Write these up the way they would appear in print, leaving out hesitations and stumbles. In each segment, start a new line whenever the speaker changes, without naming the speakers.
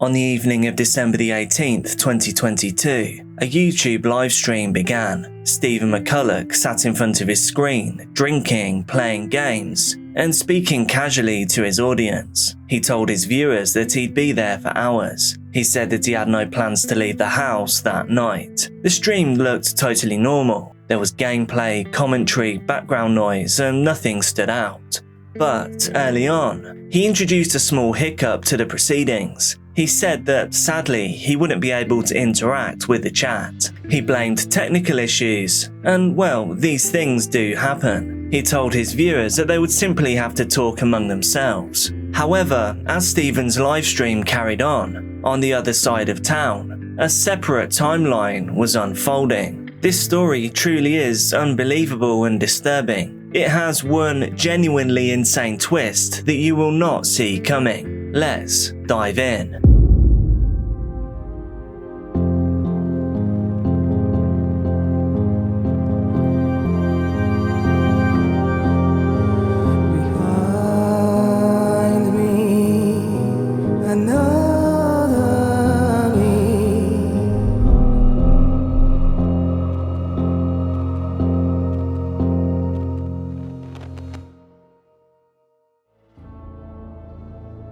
On the evening of December the 18th, 2022, a YouTube livestream began. Stephen McCullagh sat in front of his screen, drinking, playing games, and speaking casually to his audience. He told his viewers that he'd be there for hours. He said that he had no plans to leave the house that night. The stream looked totally normal. There was gameplay, commentary, background noise, and nothing stood out. But early on, he introduced a small hiccup to the proceedings. He said that sadly he wouldn't be able to interact with the chat. He blamed technical issues, and well, these things do happen. He told his viewers that they would simply have to talk among themselves. However, as Stephen's livestream carried on the other side of town, a separate timeline was unfolding. This story truly is unbelievable and disturbing. It has one genuinely insane twist that you will not see coming. Let's dive in.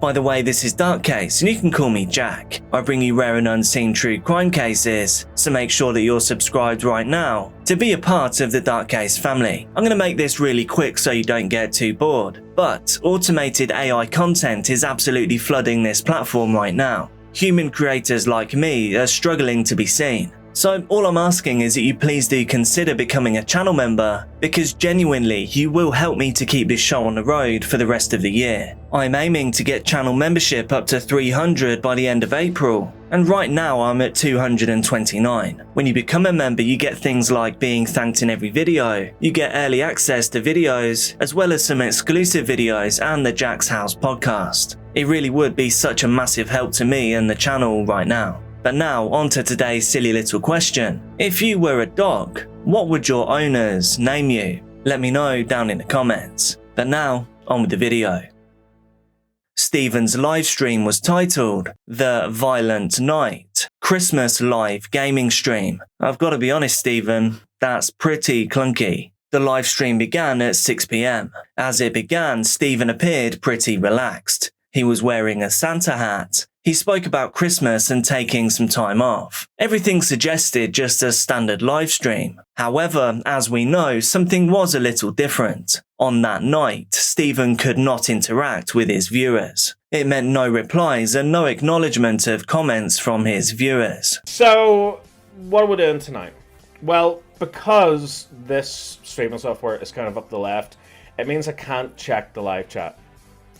By the way, this is Dark Case, and you can call me Jack. I bring you rare and unseen true crime cases, so make sure that you're subscribed right now to be a part of the Dark Case family. I'm going to make this really quick so you don't get too bored, but automated AI content is absolutely flooding this platform right now. Human creators like me are struggling to be seen. So all I'm asking is that you please do consider becoming a channel member, because genuinely you will help me to keep this show on the road for the rest of the year. I'm aiming to get channel membership up to 300 by the end of April, and right now I'm at 229. When you become a member, you get things like being thanked in every video, you get early access to videos, as well as some exclusive videos and the Jack's House podcast. It really would be such a massive help to me and the channel right now. But now, on to today's silly little question. If you were a dog, what would your owners name you? Let me know down in the comments. But now, on with the video. Stephen's livestream was titled The Violent Night, Christmas Live Gaming Stream. I've got to be honest, Stephen, that's pretty clunky. The livestream began at 6 PM. As it began, Stephen appeared pretty relaxed. He was wearing a Santa hat. He spoke about Christmas and taking some time off. Everything suggested just a standard live stream. However, as we know, something was a little different. On that night, Stephen could not interact with his viewers. It meant no replies and no acknowledgement of comments from his viewers.
So, what are we doing tonight? Well, because this streaming software is kind of up the left, it means I can't check the live chat,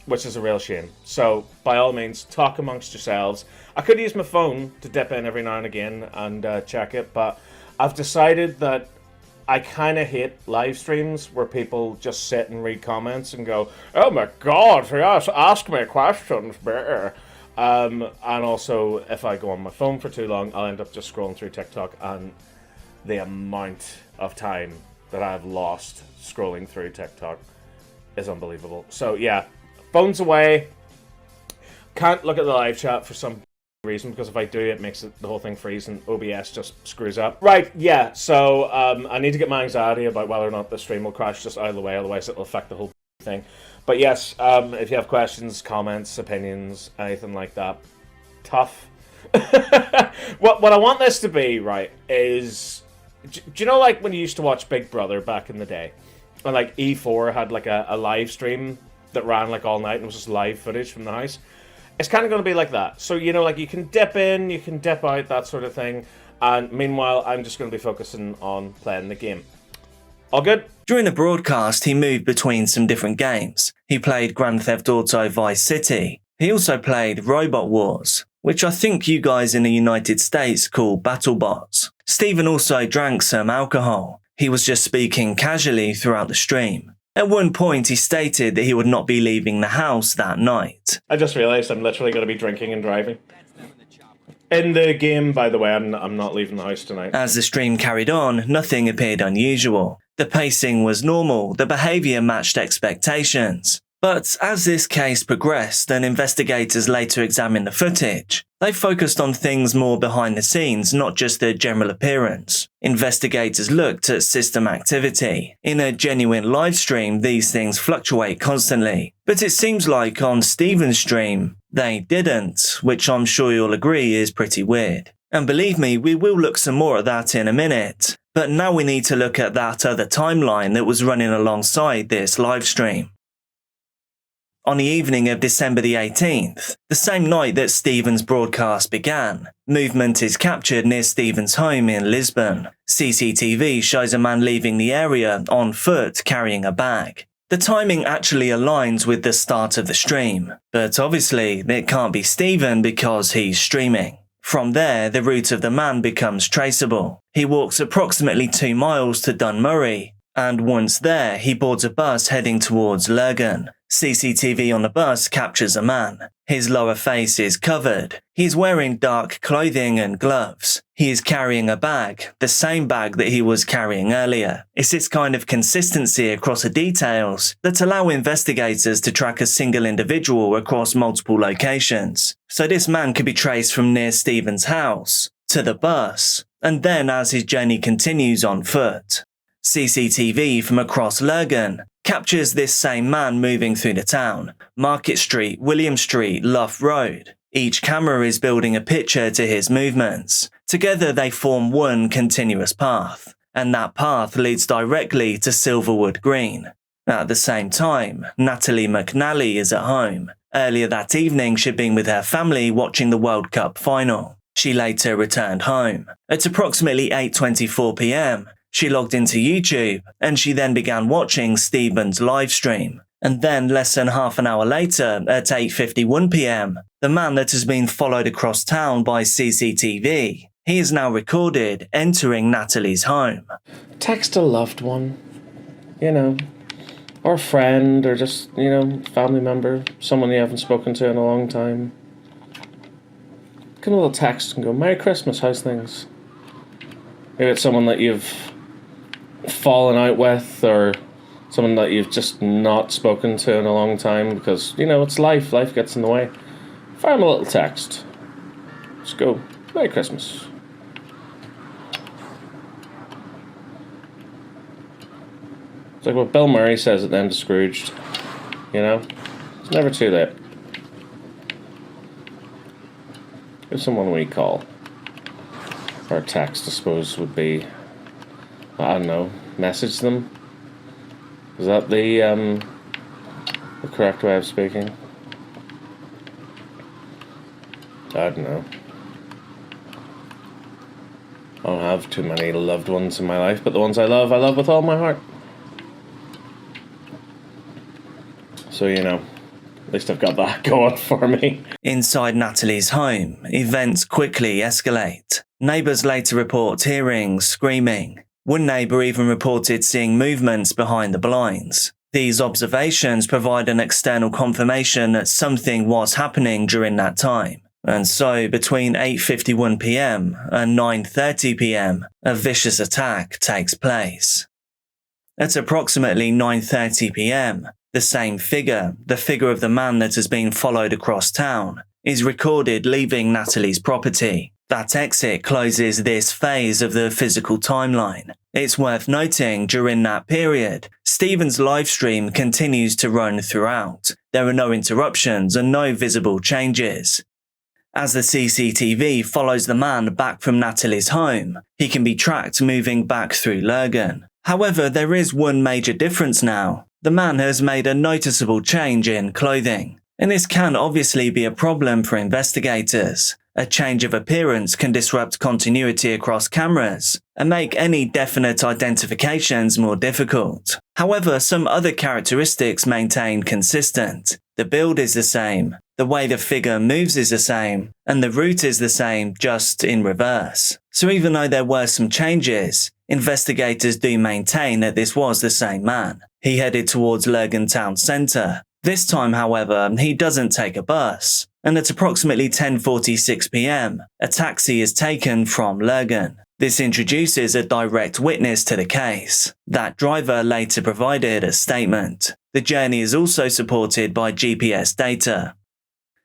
which is a real shame. So, by all means, talk amongst yourselves. I could use my phone to dip in every now and again and check it, but I've decided that I kind of hate live streams where people just sit and read comments and go, "Oh my god, yes, ask me questions, better." And also, if I go on my phone for too long, I'll end up just scrolling through TikTok, and the amount of time that I've lost scrolling through TikTok is unbelievable. So, yeah. Phone's away. Can't look at the live chat for some reason, because if I do, it makes the whole thing freeze and OBS just screws up. Right, yeah, so I need to get my anxiety about whether or not the stream will crash just out of the way, otherwise it'll affect the whole thing. But yes, if you have questions, comments, opinions, anything like that, tough. What I want this to be, right, is... Do you know, like, when you used to watch Big Brother back in the day? And, like, E4 had, like, a live stream that ran like all night and was just live footage from the house. It's kind of going to be like that. So, you know, like, you can dip in, you can dip out, that sort of thing. And meanwhile, I'm just going to be focusing on playing the game. All good?
During the broadcast, he moved between some different games. He played Grand Theft Auto Vice City. He also played Robot Wars, which I think you guys in the United States call BattleBots. Stephen also drank some alcohol. He was just speaking casually throughout the stream. At one point, he stated that he would not be leaving the house that night.
I just realised I'm literally going to be drinking and driving. In the game, by the way, I'm not leaving the house tonight.
As the stream carried on, nothing appeared unusual. The pacing was normal, the behaviour matched expectations. But as this case progressed and investigators later examined the footage, they focused on things more behind the scenes, not just the general appearance. Investigators looked at system activity. In a genuine live stream, these things fluctuate constantly. But it seems like on Stephen's stream, they didn't, which I'm sure you'll agree is pretty weird. And believe me, we will look some more at that in a minute. But now we need to look at that other timeline that was running alongside this live stream. On the evening of December the 18th, the same night that Stephen's broadcast began, movement is captured near Stephen's home in Lisbon. CCTV shows a man leaving the area on foot carrying a bag. The timing actually aligns with the start of the stream, but obviously it can't be Stephen because he's streaming. From there, the route of the man becomes traceable. He walks approximately 2 miles to Dunmurray, and once there, he boards a bus heading towards Lurgan. CCTV on the bus captures a man. His lower face is covered. He's wearing dark clothing and gloves. He is carrying a bag, the same bag that he was carrying earlier. It's this kind of consistency across the details that allow investigators to track a single individual across multiple locations. So this man could be traced from near Stephen's house to the bus, and then as his journey continues on foot. CCTV from across Lurgan captures this same man moving through the town. Market Street, William Street, Lough Road. Each camera is building a picture to his movements. Together they form one continuous path, and that path leads directly to Silverwood Green. At the same time, Natalie McNally is at home. Earlier that evening she'd been with her family watching the World Cup final. She later returned home. At approximately 8:24 p.m, she logged into YouTube, and she then began watching Stephen's live stream. And then less than half an hour later, at 8:51 p.m, the man that has been followed across town by CCTV, he is now recorded entering Natalie's home.
Text a loved one, or a friend, or just, family member, someone you haven't spoken to in a long time. Get a little text and go, "Merry Christmas, how's things?" Maybe it's someone that you've fallen out with, or someone that you've just not spoken to in a long time, because, it's life gets in the way. Fire them a little text. Just go, "Merry Christmas." It's like what Bill Murray says at the end of Scrooged, it's never too late. Give someone a wee call. Or a text, I suppose, would be, I don't know, message them? Is that the correct way of speaking? I don't know. I don't have too many loved ones in my life, but the ones I love with all my heart. So, at least I've got that going for me.
Inside Natalie's home, events quickly escalate. Neighbours later report hearing screaming. One neighbour even reported seeing movements behind the blinds. These observations provide an external confirmation that something was happening during that time. And so, between 8:51 p.m. and 9:30 p.m, a vicious attack takes place. At approximately 9:30 p.m, the same figure, the figure of the man that has been followed across town, is recorded leaving Natalie's property. That exit closes this phase of the physical timeline. It's worth noting, during that period, Stephen's livestream continues to run throughout. There are no interruptions and no visible changes. As the CCTV follows the man back from Natalie's home, he can be tracked moving back through Lurgan. However, there is one major difference now. The man has made a noticeable change in clothing, and this can obviously be a problem for investigators. A change of appearance can disrupt continuity across cameras and make any definite identifications more difficult. However, some other characteristics maintain consistent. The build is the same, the way the figure moves is the same, and the route is the same, just in reverse. So even though there were some changes, investigators do maintain that this was the same man. He headed towards Lurgan town centre. This time, however, he doesn't take a bus, and at approximately 10:46 p.m, a taxi is taken from Lurgan. This introduces a direct witness to the case. That driver later provided a statement. The journey is also supported by GPS data.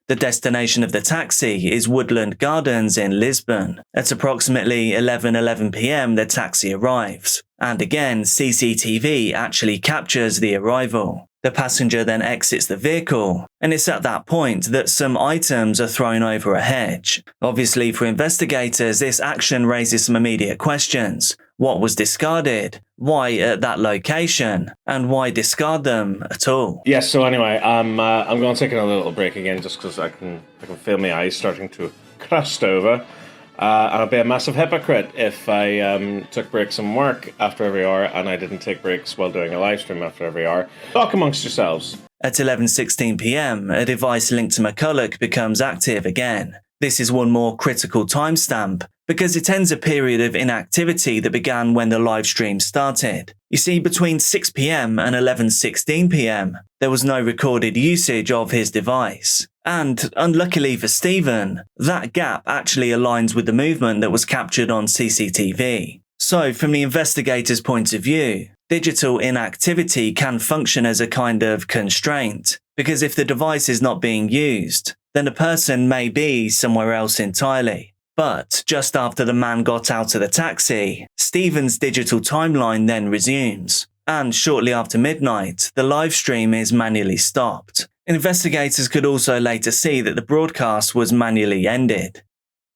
The destination of the taxi is Woodland Gardens in Lisbon. At approximately 11:11 p.m. the taxi arrives, and again CCTV actually captures the arrival. The passenger then exits the vehicle, and it's at that point that some items are thrown over a hedge. Obviously, for investigators, this action raises some immediate questions. What was discarded? Why at that location? And why discard them at all?
Yes, so anyway, I'm going to take a little break again just because I can feel my eyes starting to crust over. And I'd be a massive hypocrite if I took breaks from work after every hour and I didn't take breaks while doing a live stream after every hour. Talk amongst yourselves.
At 11:16 p.m, a device linked to McCullagh becomes active again. This is one more critical timestamp because it ends a period of inactivity that began when the live stream started. You see, between 6 p.m. and 11:16 p.m, there was no recorded usage of his device. And, unluckily for Stephen, that gap actually aligns with the movement that was captured on CCTV. So, from the investigator's point of view, digital inactivity can function as a kind of constraint, because if the device is not being used, then a person may be somewhere else entirely. But, just after the man got out of the taxi, Stephen's digital timeline then resumes. And shortly after midnight, the live stream is manually stopped. Investigators could also later see that the broadcast was manually ended.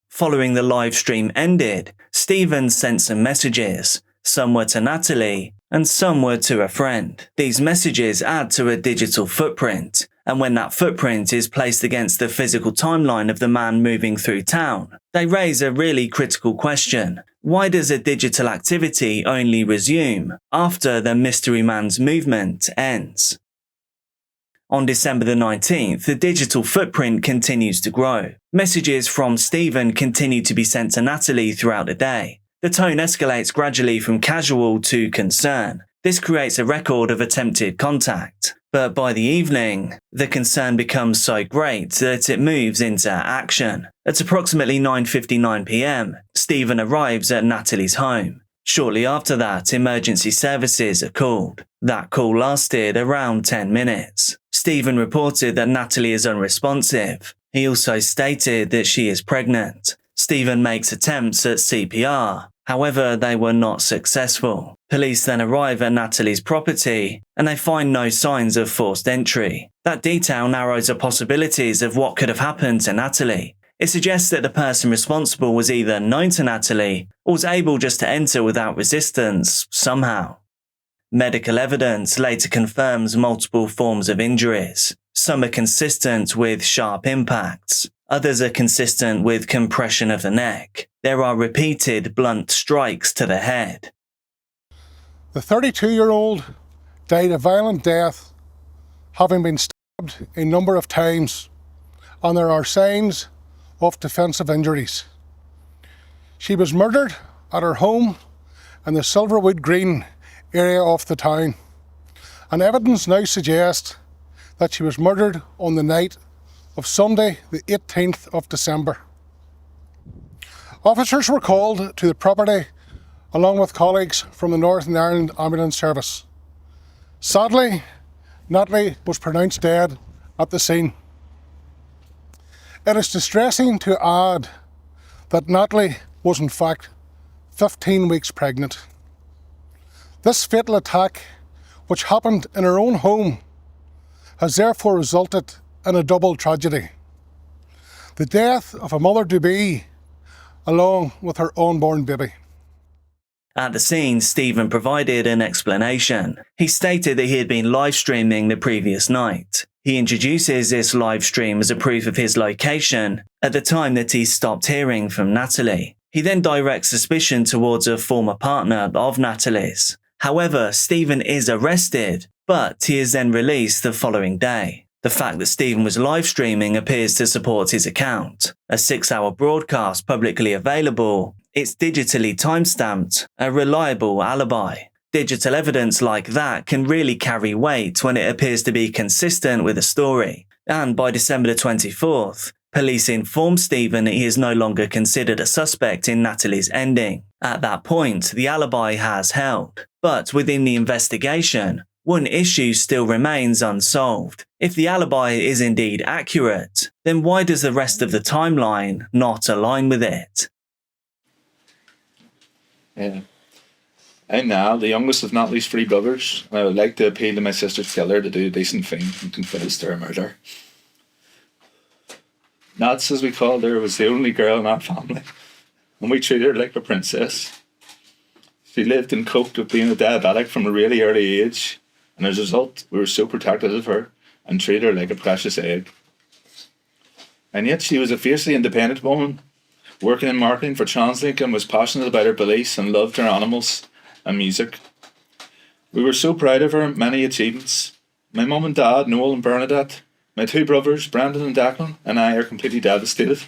Following the live stream ended, Stephen sent some messages. Some were to Natalie, and some were to a friend. These messages add to a digital footprint, and when that footprint is placed against the physical timeline of the man moving through town, they raise a really critical question. Why does a digital activity only resume after the mystery man's movement ends? On December the 19th, the digital footprint continues to grow. Messages from Stephen continue to be sent to Natalie throughout the day. The tone escalates gradually from casual to concern. This creates a record of attempted contact. But by the evening, the concern becomes so great that it moves into action. At approximately 9:59 p.m, Stephen arrives at Natalie's home. Shortly after that, emergency services are called. That call lasted around 10 minutes. Stephen reported that Natalie is unresponsive. He also stated that she is pregnant. Stephen makes attempts at CPR. However, they were not successful. Police then arrive at Natalie's property, and they find no signs of forced entry. That detail narrows the possibilities of what could have happened to Natalie. It suggests that the person responsible was either known to Natalie, or was able just to enter without resistance, somehow. Medical evidence later confirms multiple forms of injuries. Some are consistent with sharp impacts. Others are consistent with compression of the neck. There are repeated blunt strikes to the head.
The 32-year-old died a violent death, having been stabbed a number of times, and there are signs of defensive injuries. She was murdered at her home in the Silverwood Green area of the town, and evidence now suggests that she was murdered on the night of Sunday the 18th of December. Officers were called to the property along with colleagues from the Northern Ireland Ambulance Service. Sadly, Natalie was pronounced dead at the scene. It is distressing to add that Natalie was in fact 15 weeks pregnant. This fatal attack, which happened in her own home, has therefore resulted in a double tragedy. The death of a mother-to-be, along with her unborn baby.
At the scene, Stephen provided an explanation. He stated that he had been live streaming the previous night. He introduces this live stream as a proof of his location at the time that he stopped hearing from Natalie. He then directs suspicion towards a former partner of Natalie's. However, Stephen is arrested, but he is then released the following day. The fact that Stephen was live streaming appears to support his account. A 6-hour broadcast publicly available, it's digitally timestamped, a reliable alibi. Digital evidence like that can really carry weight when it appears to be consistent with a story. And by December the 24th, Police inform Stephen he is no longer considered a suspect in Natalie's ending. At that point, the alibi has held. But within the investigation, one issue still remains unsolved. If the alibi is indeed accurate, then why does the rest of the timeline not align with it?
Yeah. I'm Niall, the youngest of Natalie's 3 brothers, and I would like to appeal to my sister's killer to do a decent thing and confess to her murder. Nats, as we called her, was the only girl in our family, and we treated her like a princess. She lived and coped with being a diabetic from a really early age, and as a result, we were so protective of her and treated her like a precious egg. And yet she was a fiercely independent woman, working in marketing for TransLink, and was passionate about her beliefs and loved her animals and music. We were so proud of her many achievements. My mum and dad, Noel and Bernadette, my 2 brothers, Brendan and Declan, and I are completely devastated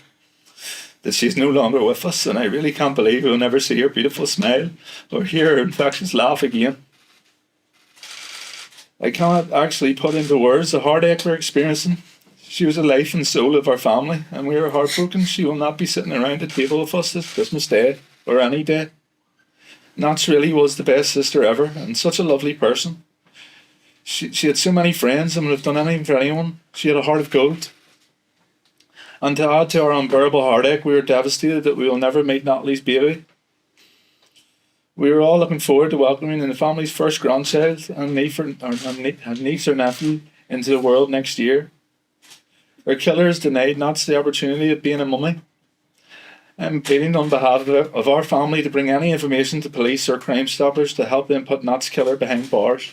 that she's no longer with us, and I really can't believe we'll never see her beautiful smile or hear her infectious laugh again. I cannot actually put into words the heartache we're experiencing. She was the life and soul of our family, and we are heartbroken she will not be sitting around the table with us this Christmas Day or any day. Nats really was the best sister ever, and such a lovely person. She had so many friends and would have done anything for anyone. She had a heart of gold. And to add to our unbearable heartache, we were devastated that we will never meet Natalie's baby. We were all looking forward to welcoming the family's first grandchild and niece or nephew into the world next year. Our killers denied Nats the opportunity of being a mummy. I'm appealing on behalf of our family to bring any information to police or Crime Stoppers to help them put Nat's killer behind bars.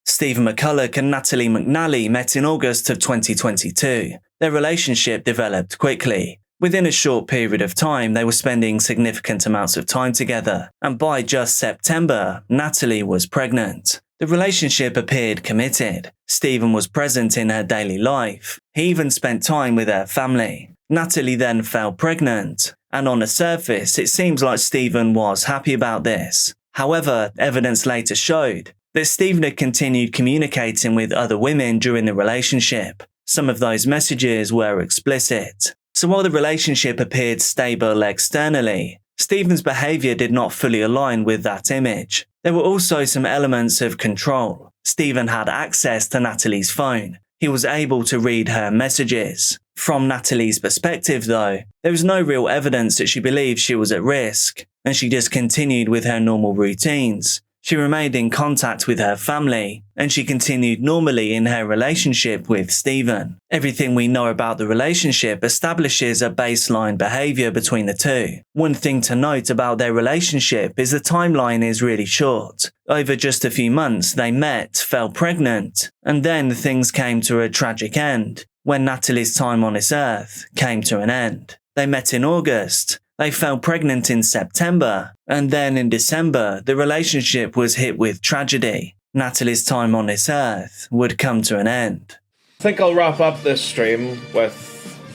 Stephen McCullagh and Natalie McNally met in August of 2022. Their relationship developed quickly. Within a short period of time, they were spending significant amounts of time together, and by just September, Natalie was pregnant. The relationship appeared committed. Stephen was present in her daily life. He even spent time with her family. Natalie then fell pregnant, and on the surface, it seems like Stephen was happy about this. However, evidence later showed that Stephen had continued communicating with other women during the relationship. Some of those messages were explicit. So while the relationship appeared stable externally, Stephen's behaviour did not fully align with that image. There were also some elements of control. Stephen had access to Natalie's phone. He was able to read her messages. From Natalie's perspective, though, there was no real evidence that she believed she was at risk, and she just continued with her normal routines. She remained in contact with her family, and she continued normally in her relationship with Stephen. Everything we know about the relationship establishes a baseline behaviour between the two. One thing to note about their relationship is the timeline is really short. Over just a few months, they met, fell pregnant, and then things came to a tragic end when Natalie's time on this earth came to an end. They met in August. They fell pregnant in September, and then in December, the relationship was hit with tragedy. Natalie's time on this earth would come to an end.
I think I'll wrap up this stream with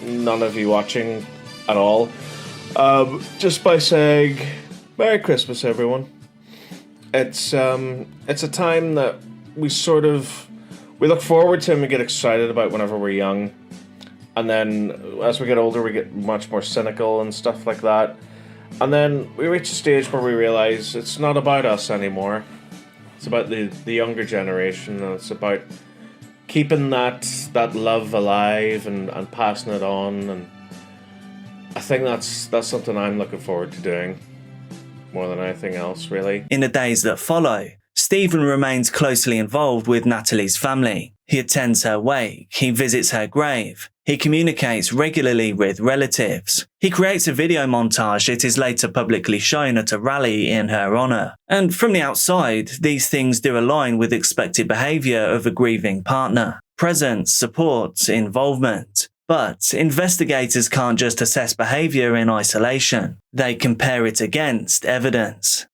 none of you watching at all. Just by saying, Merry Christmas, everyone. It's a time that we look forward to and we get excited about whenever we're young. And then as we get older, we get much more cynical and stuff like that. And then we reach a stage where we realize it's not about us anymore. It's about the younger generation, and it's about keeping that love alive and passing it on. And I think that's something I'm looking forward to doing more than anything else, really.
In the days that follow, Stephen remains closely involved with Natalie's family. He attends her wake, he visits her grave, he communicates regularly with relatives. He creates a video montage that is later publicly shown at a rally in her honour. And from the outside, these things do align with expected behaviour of a grieving partner. Presence, support, involvement. But investigators can't just assess behaviour in isolation. They compare it against evidence.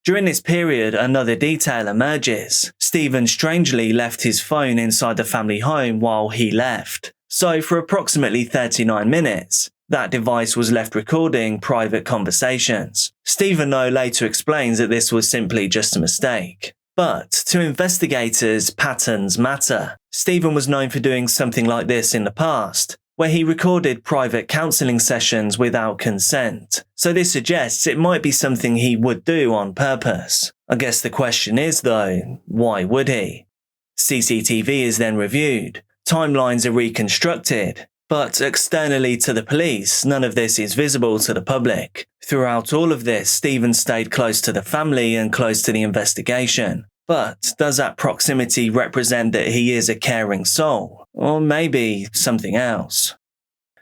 During this period, another detail emerges. Stephen strangely left his phone inside the family home while he left. So for approximately 39 minutes, that device was left recording private conversations. Stephen, though, later explains that this was simply just a mistake. But to investigators, patterns matter. Stephen was known for doing something like this in the past. where he recorded private counselling sessions without consent. So this suggests it might be something he would do on purpose. I guess the question is though, why would he? CCTV is then reviewed, timelines are reconstructed, but externally to the police, none of this is visible to the public. Throughout all of this, Stephen stayed close to the family and close to the investigation. But does that proximity represent that he is a caring soul? Or maybe something else?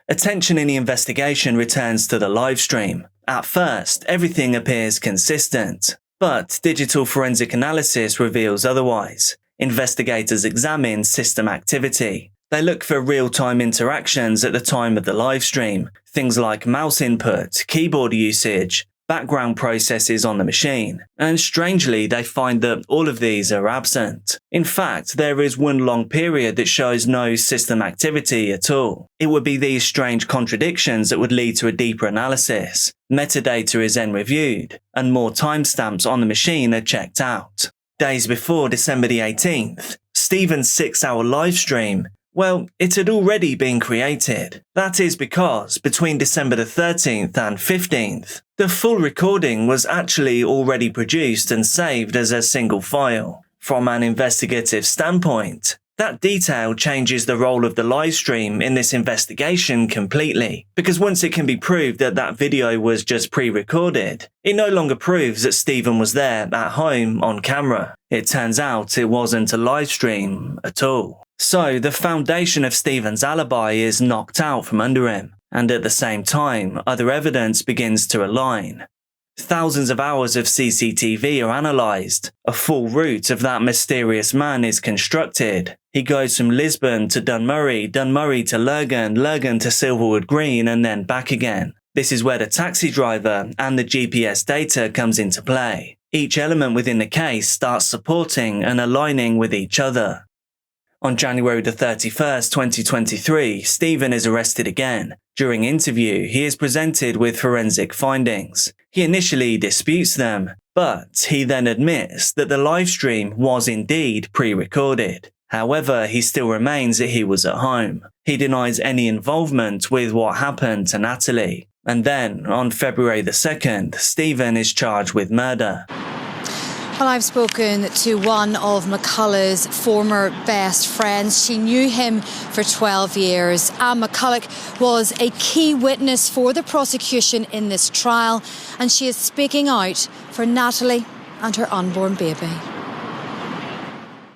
Attention in the investigation returns to the live stream. At first, everything appears consistent, but digital forensic analysis reveals otherwise. Investigators examine system activity. They look for real-time interactions at the time of the live stream, things like mouse input, keyboard usage, background processes on the machine, and strangely they find that all of these are absent. In fact, there is one long period that shows no system activity at all. It would be these strange contradictions that would lead to a deeper analysis. Metadata is then reviewed, and more timestamps on the machine are checked out. Days before December the 18th, Stephen's 6-hour live stream, well, it had already been created. That is because between December the 13th and 15th, the full recording was actually already produced and saved as a single file. From an investigative standpoint, that detail changes the role of the live stream in this investigation completely, because once it can be proved that that video was just pre-recorded, it no longer proves that Stephen was there at home on camera. It turns out it wasn't a live stream at all. So the foundation of Stephen's alibi is knocked out from under him, and at the same time, other evidence begins to align. Thousands of hours of CCTV are analysed. A full route of that mysterious man is constructed. He goes from Lisbon to Dunmurry, Dunmurry to Lurgan, Lurgan to Silverwood Green, and then back again. This is where the taxi driver and the GPS data comes into play. Each element within the case starts supporting and aligning with each other. On January the 31st, 2023, Stephen is arrested again. During interview, he is presented with forensic findings. He initially disputes them, but he then admits that the live stream was indeed pre-recorded. However, he still remains that he was at home. He denies any involvement with what happened to Natalie. And then, on February the 2nd, Stephen is charged with murder.
Well, I've spoken to one of McCullagh's former best friends. She knew him for 12 years. Anne McCullagh was a key witness for the prosecution in this trial, and she is speaking out for Natalie and her unborn baby.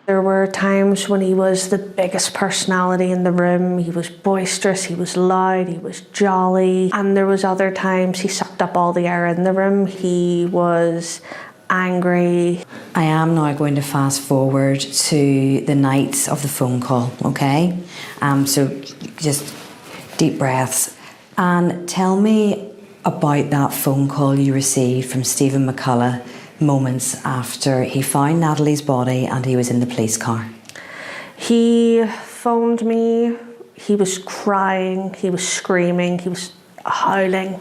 There were times when he was the biggest personality in the room. He was boisterous, he was loud, he was jolly. And there was other times he sucked up all the air in the room. He was angry.
I am now going to fast forward to the night of the phone call, okay? So just deep breaths. And tell me about that phone call you received from Stephen McCullagh moments after he found Natalie's body and he was in the police car.
He phoned me. He was crying, he was screaming, he was howling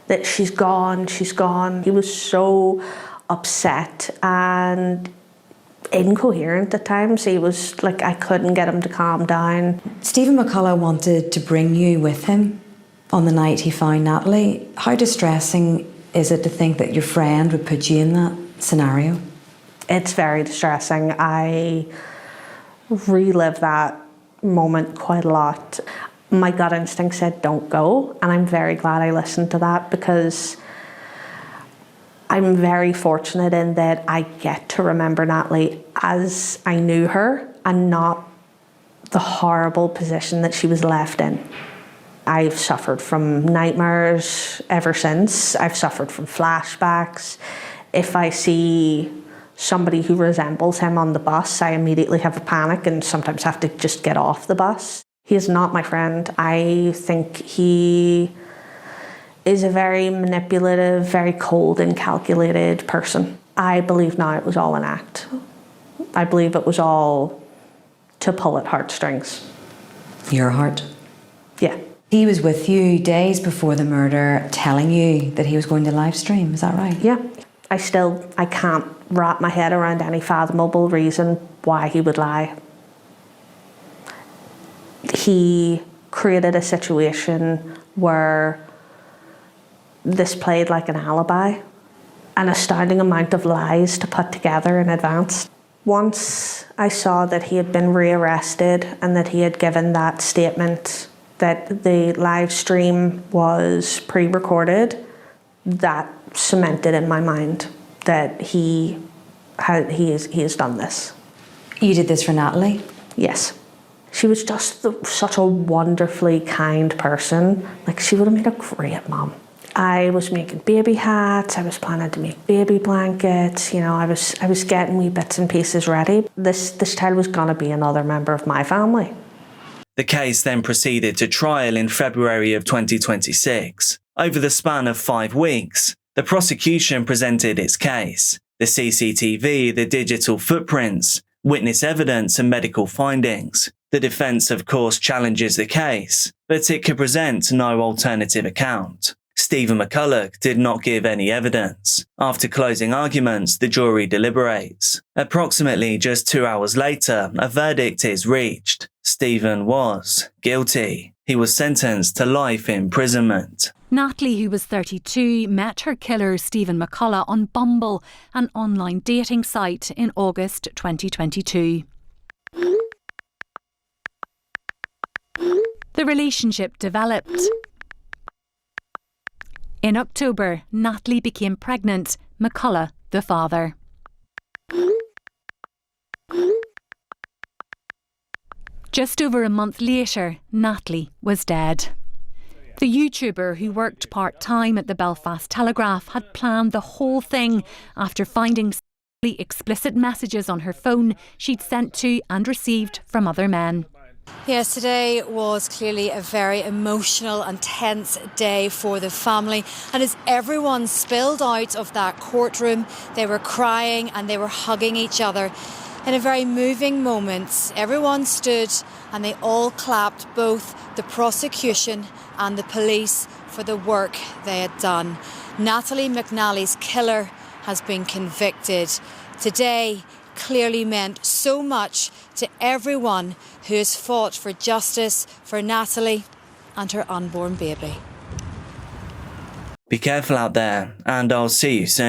that she's gone, she's gone. He was so upset and incoherent at times. He was like, I couldn't get him to calm down.
Stephen McCullagh wanted to bring you with him on the night he found Natalie. How distressing is it to think that your friend would put you in that scenario?
It's very distressing. I relive that moment quite a lot. My gut instinct said don't go, and I'm very glad I listened to that, because I'm very fortunate in that I get to remember Natalie as I knew her and not the horrible position that she was left in. I've suffered from nightmares ever since. I've suffered from flashbacks. If I see somebody who resembles him on the bus, I immediately have a panic and sometimes have to just get off the bus. He is not my friend. I think he is a very manipulative, very cold and calculated person. I believe now it was all an act. I believe it was all to pull at heartstrings.
Your heart?
Yeah.
He was with you days before the murder telling you that he was going to live stream, is that right?
Yeah. I can't wrap my head around any fathomable reason why he would lie. He created a situation where this played like an alibi, an astounding amount of lies to put together in advance. Once I saw that he had been rearrested and that he had given that statement that the live stream was pre-recorded, that cemented in my mind that he has done this.
You did this for Natalie?
Yes. She was just such a wonderfully kind person. Like, she would have made a great mom. I was making baby hats, I was planning to make baby blankets, I was getting wee bits and pieces ready. This child was gonna be another member of my family.
The case then proceeded to trial in February of 2026. Over the span of 5 weeks, the prosecution presented its case. The CCTV, the digital footprints, witness evidence and medical findings. The defence, of course, challenges the case, but it could present no alternative account. Stephen McCullagh did not give any evidence. After closing arguments, the jury deliberates. Approximately just 2 hours later, a verdict is reached. Stephen was guilty. He was sentenced to life imprisonment.
Natalie, who was 32, met her killer Stephen McCullagh on Bumble, an online dating site, in August 2022. The relationship developed. In October, Natalie became pregnant, McCullagh the father. Just over a month later, Natalie was dead. The YouTuber, who worked part-time at the Belfast Telegraph, had planned the whole thing after finding explicit messages on her phone she'd sent to and received from other men.
Yes, today was clearly a very emotional and tense day for the family. And as everyone spilled out of that courtroom, they were crying and they were hugging each other. In a very moving moment, everyone stood and they all clapped both the prosecution and the police for the work they had done. Natalie McNally's killer has been convicted. Today clearly meant so much to everyone who has fought for justice for Natalie and her unborn baby.
Be careful out there, and I'll see you soon.